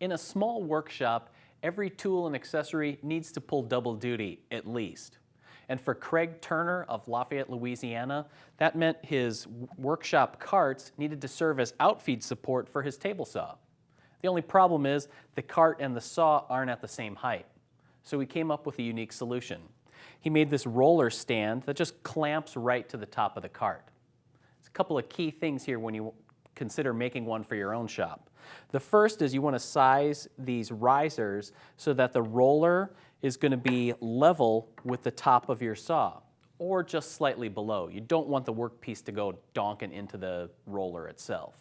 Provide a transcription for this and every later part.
In a small workshop, every tool and accessory needs to pull double duty at least. And for Craig Turner of Lafayette, Louisiana, that meant his workshop carts needed to serve as outfeed support for his table saw. The only problem is the cart and the saw aren't at the same height. So he came up with a unique solution. He made this roller stand that just clamps right to the top of the cart. There's a couple of key things here when you consider making one for your own shop. The first is you want to size these risers so that the roller is going to be level with the top of your saw, or just slightly below. You don't want the workpiece to go donking into the roller itself.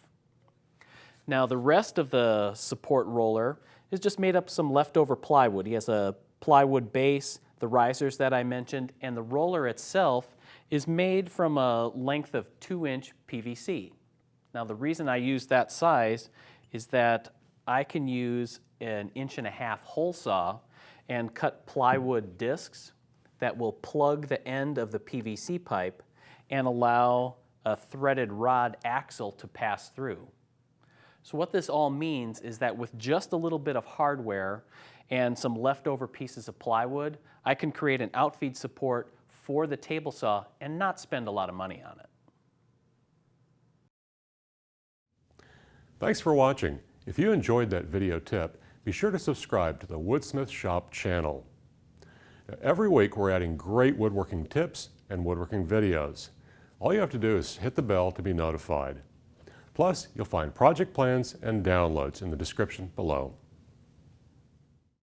Now the rest of the support roller is just made up some leftover plywood. He has a plywood base, the risers that I mentioned, and the roller itself is made from a length of 2-inch PVC. Now the reason I use that size is that I can use an 1.5-inch hole saw and cut plywood discs that will plug the end of the PVC pipe and allow a threaded rod axle to pass through. So what this all means is that with just a little bit of hardware and some leftover pieces of plywood, I can create an outfeed support for the table saw and not spend a lot of money on it. Thanks for watching. If you enjoyed that video tip, be sure to subscribe to the Woodsmith Shop channel. Now, every week we're adding great woodworking tips and woodworking videos. All you have to do is hit the bell to be notified. Plus, you'll find project plans and downloads in the description below.